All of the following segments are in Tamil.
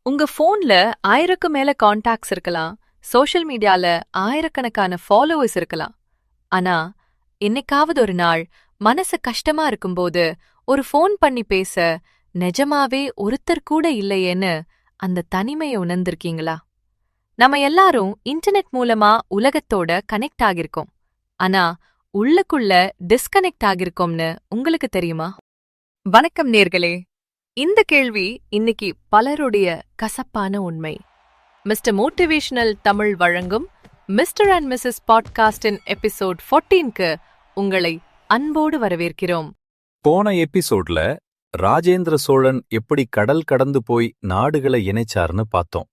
உங்க போன்ல ஆயிரக்கு மேல கான்டாக்ட்ஸ் இருக்கலாம், சோஷியல் மீடியால ஆயிரக்கணக்கான ஃபாலோவர்ஸ் இருக்கலாம். ஆனா என்னைக்காவது ஒரு நாள் மனசு கஷ்டமா இருக்கும்போது ஒரு ஃபோன் பண்ணி பேச நிஜமாவே ஒருத்தர் கூட இல்லையேன்னு அந்த தனிமையை உணர்ந்திருக்கீங்களா? நம்ம எல்லாரும் இன்டர்நெட் மூலமா உலகத்தோட கனெக்ட் ஆகிருக்கோம். ஆனா உள்ளுக்குள்ள டிஸ்கனெக்ட் ஆகிருக்கோம்னு உங்களுக்கு தெரியுமா? வணக்கம் நேர்களே. இந்த கேள்வி இன்னைக்கு பலருடைய கசப்பான உண்மை. மிஸ்டர் மோட்டிவேஷனல் தமிழ் வழங்கும் மிஸ்டர் அண்ட் மிஸ்ஸஸ் பாட்காஸ்டின் எபிசோட் 14க்கு உங்களை அன்போடு வரவேற்கிறோம். போன எபிசோட்ல ராஜேந்திர சோழன் எப்படி கடல் கடந்து போய் நாடுகளை இணைச்சார்னு பார்த்தோம்.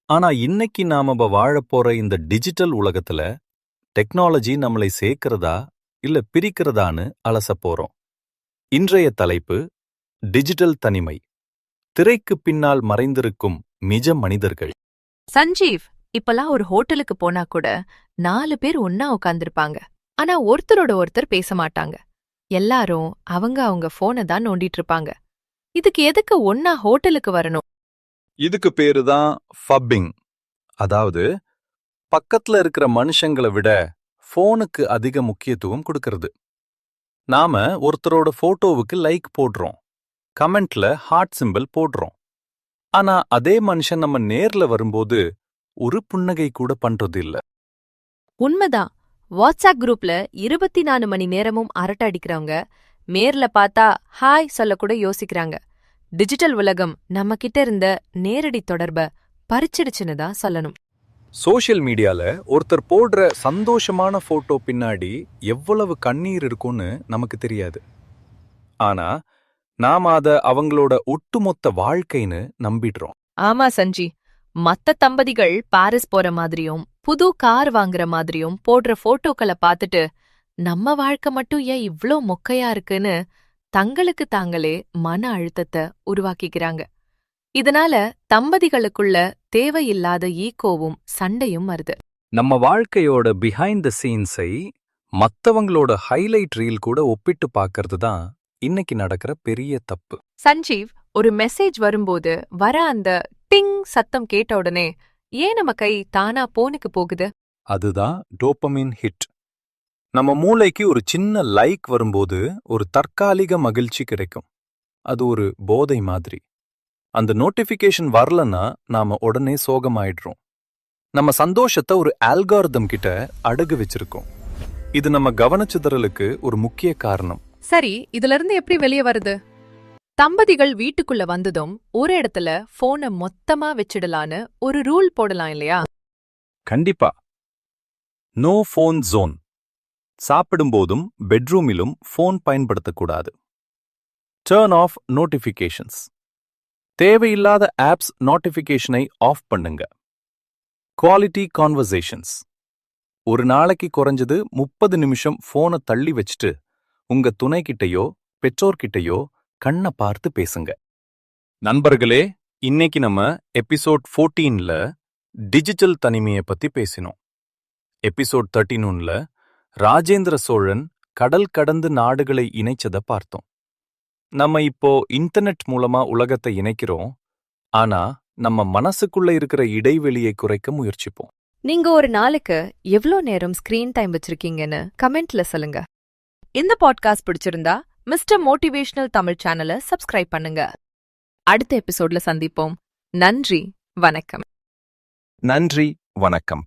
ஆனா இன்னைக்கு நாம வாழப்போற இந்த டிஜிட்டல் உலகத்துல டெக்னாலஜி நம்மளை சேர்க்கிறதா இல்ல பிரிக்கிறதான்னு அலசப் போறோம். இன்றைய தலைப்பு டிஜிட்டல் தனிமை, திரைக்கு பின்னால் மறைந்திருக்கும் நிஜ மனிதர்கள். சஞ்சீவ், இப்பெல்லாம் ஒரு ஹோட்டலுக்கு போனா கூட 4 பேர் ஒன்னா உட்கார்ந்திருப்பாங்க. ஆனா ஒருத்தரோட ஒருத்தர் பேச மாட்டாங்க. எல்லாரும் அவங்க போனை தான் நோண்டிட்டு இருப்பாங்க. இதுக்கு எதுக்கு ஒன்னா ஹோட்டலுக்கு வரணும்? இதுக்கு பேரு தான் ஃபப்பிங். அதாவது பக்கத்துல இருக்கிற மனுஷங்களை விட போனுக்கு அதிக முக்கியத்துவம் கொடுக்கறது. நாம ஒருத்தரோட போட்டோவுக்கு லைக் போடுறோம், கமெண்ட்ல ஹார்ட் சிம்பிள் போடுறோம். ஆனா அதே மனுஷன் நம்ம நேர்ல வரும்போது ஒரு புன்னகை கூட பண்றது இல்ல. உண்மைதான். வாட்ஸ்அப் குரூப்ல 24 மணி நேரமும் அரட்டை அடிக்கிறவங்க நேர்ல பார்த்தா ஹாய் சொல்லக்கூட யோசிக்கிறாங்க. டிஜிட்டல் உலகம் நம்ம கிட்ட இருந்த நேரடி தொடர்பை பறிச்சிடுச்சுன்னு தான் சொல்லணும். சோஷியல் மீடியால ஒருத்தர் போடுற சந்தோஷமான போட்டோ பின்னாடி எவ்வளவு கண்ணீர் இருக்கும்னு நமக்கு தெரியாது. ஆனா நாம அத அவங்களோட ஒட்டுமொத்த வாழ்க்கைன்னு நம்பிடுறோம். ஆமா சஞ்சி, மத்த தம்பதிகள் பாரிஸ் போற மாதிரியும் புது கார் வாங்குற மாதிரியும் போடுற போட்டோக்களை பார்த்துட்டு நம்ம வாழ்க்கை மட்டும் ஏன் இவ்ளோ மொக்கையா இருக்குன்னு தங்களுக்கு தாங்களே மன அழுத்தத்தை உருவாக்கிக்கிறாங்க. இதனால தம்பதிகளுக்குள்ள தேவையில்லாத ஈகோவும் சண்டையும் வருது. நம்ம வாழ்க்கையோட பிஹைண்ட் த சீன்ஸை மத்தவங்களோட ஹைலைட் ரீல் கூட ஒப்பிட்டு பார்க்கறது தான் இன்னைக்கு நடக்கிற பெரிய தப்பு. சஞ்சீவ், ஒரு மெசேஜ் வரும்போது வர அந்த டிங் சத்தம் கேட்ட உடனே ஏன் நம்ம கை தானா போனுக்கு போகுது? அதுதான் டோபமின் ஹிட். நம்ம மூளைக்கு ஒரு சின்ன லைக் வரும்போது ஒரு தற்காலிக மகிழ்ச்சி கிடைக்கும். அது ஒரு போதை மாதிரி. அந்த நோட்டிஃபிகேஷன் வரலன்னா நாம உடனே சோகமாயிடுறோம். நம்ம சந்தோஷத்தை ஒரு ஆல்காரிதம் கிட்ட அடகு வச்சிருக்கோம். இது நம்ம கவனச்சிதறலுக்கு ஒரு முக்கிய காரணம். சரி, இதுல இருந்து எப்படி வெளியே வருது? தம்பதிகள் வீட்டுக்குள்ள வந்ததும் ஒரு இடத்துல போனை மொத்தமா வச்சிடலான்னு ஒரு ரூல் போடலாம் இல்லையா? கண்டிப்பா. No phone zone. சாப்பிடும்போதும் பெட்ரூமிலும் ஃபோன் பயன்படுத்தக்கூடாது. Turn off notifications. தேவையில்லாத ஆப்ஸ் நோட்டிஃபிகேஷனை ஆஃப் பண்ணுங்க. Quality conversations. ஒரு நாளைக்கு குறைஞ்சது 30 நிமிஷம் ஃபோனை தள்ளி வச்சுட்டு உங்க துணைக்கிட்டையோ பெற்றோர்கிட்டையோ கண்ணை பார்த்து பேசுங்க. நண்பர்களே, இன்னைக்கு நம்ம எபிசோட் 14ல டிஜிட்டல் தனிமையை பத்தி பேசினோம். எபிசோட் 13ல ராஜேந்திர சோழன் கடல் கடந்து நாடுகளை இணைச்சதை பார்த்தோம். நம்ம இப்போ இன்டர்நெட் மூலமா உலகத்தை இணைக்கிறோம். ஆனா நம்ம மனசுக்குள்ள இருக்கிற இடைவெளியை குறைக்க முயற்சிப்போம். நீங்க ஒரு நாளுக்கு எவ்ளோ நேரம் ஸ்கிரீன் டைம் வச்சிருக்கீங்கன்னு கமெண்ட்ல சொல்லுங்க. இந்த பாட்காஸ்ட் பிடிச்சிருந்தா மிஸ்டர் மோட்டிவேஷனல் தமிழ் சேனலை சப்ஸ்கிரைப் பண்ணுங்க. அடுத்த எபிசோட்ல சந்திப்போம். நன்றி, வணக்கம். நன்றி, வணக்கம்.